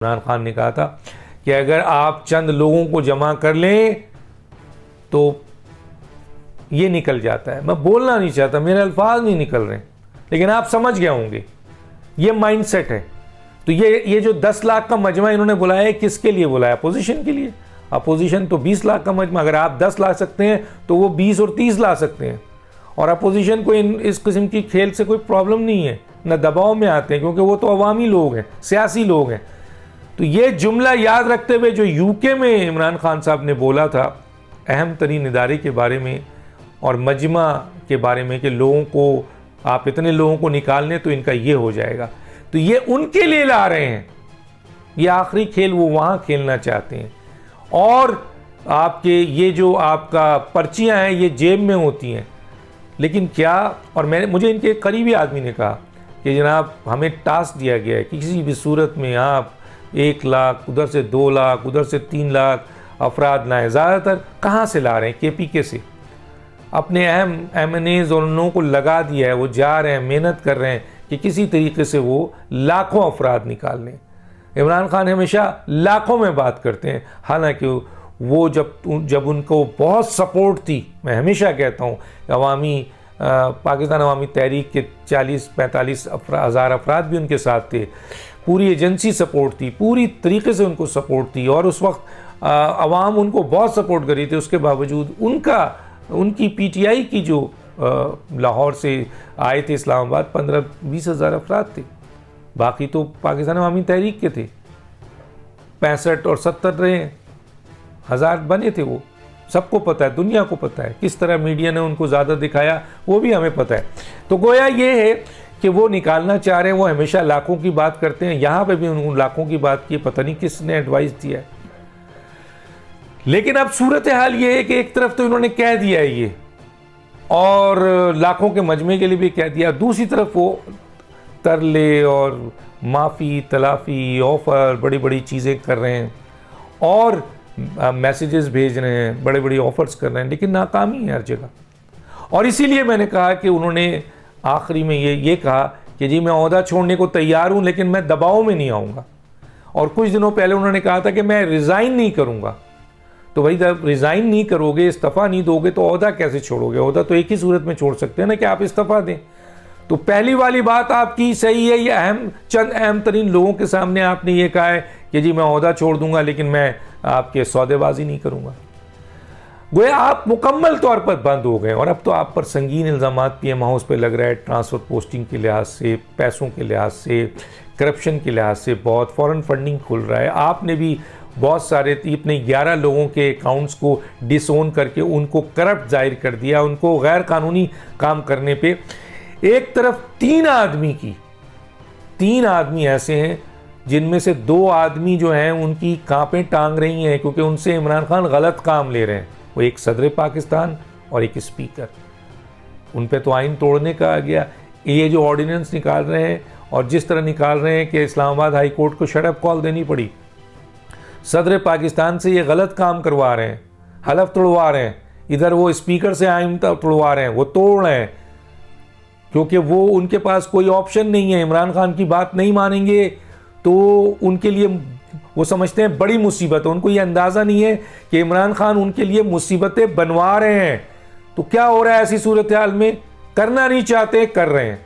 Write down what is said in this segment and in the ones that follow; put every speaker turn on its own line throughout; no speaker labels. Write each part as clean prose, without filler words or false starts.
इमरान खान ने कहा था कि अगर आप चंद लोगों को जमा कर लें तो ये निकल जाता है। मैं बोलना नहीं चाहता, मेरे अल्फाज नहीं निकल रहे, लेकिन आप समझ गए होंगे ये माइंडसेट है। तो ये जो 10 लाख का मजमा इन्होंने बुलाया है, किसके लिए बुलाया? अपोजिशन के लिए। अपोजिशन तो 20 लाख का मजमा, अगर आप 10 ला सकते हैं तो वो 20 और 30 ला सकते हैं। और अपोजिशन को इस किस्म की खेल से कोई प्रॉब्लम नहीं है, न दबाव में आते हैं, क्योंकि वो तो अवामी लोग हैं, सियासी लोग हैं। तो ये जुमला याद रखते हुए जो यूके में इमरान खान साहब ने बोला था अहम तरीन इदारे के बारे में और मजमा के बारे में कि लोगों को, आप इतने लोगों को निकालने तो इनका ये हो जाएगा, तो ये उनके लिए ला रहे हैं। ये आखिरी खेल वो वहाँ खेलना चाहते हैं। और आपके ये जो आपका पर्चियाँ हैं ये जेब में होती हैं, लेकिन क्या, और मुझे इनके करीबी आदमी ने कहा कि जनाब हमें टास्क दिया गया है कि किसी भी सूरत में आप 1 लाख, उधर से 2 लाख, उधर से 3 लाख अफराद लाएँ। ज़्यादातर कहाँ से ला रहे हैं? KPK से। अपने अहम MNAs और उन लोगों को लगा दिया है, वो जा रहे हैं, मेहनत कर रहे हैं कि किसी तरीके से वो लाखों अफराद निकाल लें। इमरान खान हमेशा लाखों में बात करते हैं, हालांकि वो जब उनको बहुत सपोर्ट थी, मैं हमेशा कहता हूँ अवामी पाकिस्तान अवामी तहरीक के 40-45 हज़ार अफराद भी उनके साथ थे, पूरी एजेंसी सपोर्ट थी, पूरी तरीके से उनको सपोर्ट थी, और उस वक्त अवाम उनको बहुत सपोर्ट कर रही थी। उसके बावजूद उनकी PTI की जो लाहौर से आए थे इस्लामाबाद 15-20 हज़ार अफराद थे, बाकी तो पाकिस्तान अवामी तहरीक के थे। 65 और 70 रहे हज़ार बने थे। वो सबको पता है, दुनिया को पता है किस तरह मीडिया ने उनको ज़्यादा दिखाया, वो भी हमें पता है। तो गोया ये है कि वो निकालना चाह रहे हैं। वो हमेशा लाखों की बात करते हैं, यहाँ पे भी उन लाखों की बात की, पता नहीं किसने एडवाइस दिया है। लेकिन अब सूरत हाल ये है कि एक तरफ तो इन्होंने कह दिया है ये, और लाखों के मजमे के लिए भी कह दिया, दूसरी तरफ वो तरले और माफ़ी तलाफ़ी ऑफ़र बड़ी बड़ी चीज़ें कर रहे हैं और मैसेजेस भेज रहे हैं, बड़े बड़े ऑफ़र्स कर रहे हैं, लेकिन नाकामी है हर जगह। और इसीलिए मैंने कहा कि उन्होंने आखिरी में ये कहा कि जी मैं ओहदा छोड़ने को तैयार हूँ, लेकिन मैं दबाव में नहीं आऊँगा। और कुछ दिनों पहले उन्होंने कहा था कि मैं रिज़ाइन नहीं करूँगा। तो भाई जब रिज़ाइन नहीं करोगे, इस्तीफ़ा नहीं दोगे, तो ओहदा कैसे छोड़ोगे? ओहदा तो एक ही सूरत में छोड़ सकते हैं ना, कि आप इस्तीफ़ा दें। तो पहली वाली बात आपकी सही है, ये चंद अहम तरीन लोगों के सामने आपने ये कहा है कि जी मैं ओहदा छोड़ दूंगा, लेकिन मैं आपके सौदेबाजी नहीं करूँगा। गोया आप मुकम्मल तौर पर बंद हो गए, और अब तो आप पर संगीन इल्ज़ामात PM हाउस पे लग रहा है, ट्रांसफ़र पोस्टिंग के लिहाज से, पैसों के लिहाज से, करप्शन के लिहाज से, बहुत फ़ॉरेन फंडिंग खुल रहा है। आपने भी बहुत सारे अपने 11 लोगों के अकाउंट्स को डिसोन करके उनको करप्ट जाहिर कर दिया, उनको गैर कानूनी काम करने पे। एक तरफ 3 आदमी ऐसे हैं जिनमें से 2 आदमी जो हैं उनकी कांपें टांग रही हैं, क्योंकि उनसे इमरान खान गलत काम ले रहे हैं। वो एक सदर पाकिस्तान और एक स्पीकर। उन पे तो आइन तोड़ने का आ गया। ये जो ऑर्डिनेंस निकाल रहे हैं और जिस तरह निकाल रहे हैं कि इस्लामाबाद हाई कोर्ट को शट-अप कॉल देनी पड़ी, सदर पाकिस्तान से ये गलत काम करवा रहे हैं, हलफ तोड़वा रहे हैं। इधर वो स्पीकर से आइन तोड़वा रहे हैं, वो तोड़ रहे हैं, क्योंकि वो उनके पास कोई ऑप्शन नहीं है। इमरान खान की बात नहीं मानेंगे तो उनके लिए वो समझते हैं बड़ी मुसीबत है। उनको ये अंदाज़ा नहीं है कि इमरान खान उनके लिए मुसीबतें बनवा रहे हैं। तो क्या हो रहा है ऐसी सूरत हाल में? करना नहीं चाहते, कर रहे हैं।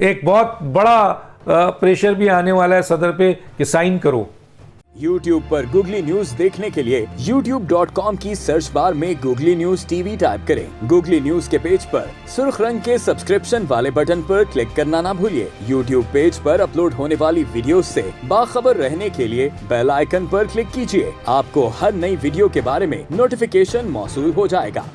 एक बहुत बड़ा प्रेशर भी आने वाला है सदर पे कि साइन करो।
YouTube पर गूगली न्यूज देखने के लिए youtube.com की सर्च बार में गूगली न्यूज TV टाइप करें। गूगली न्यूज के पेज पर सुर्ख रंग के सब्सक्रिप्शन वाले बटन पर क्लिक करना ना भूलिए। YouTube पेज पर अपलोड होने वाली वीडियोस से बाखबर रहने के लिए बेल आइकन पर क्लिक कीजिए। आपको हर नई वीडियो के बारे में नोटिफिकेशन मौसूल हो जाएगा।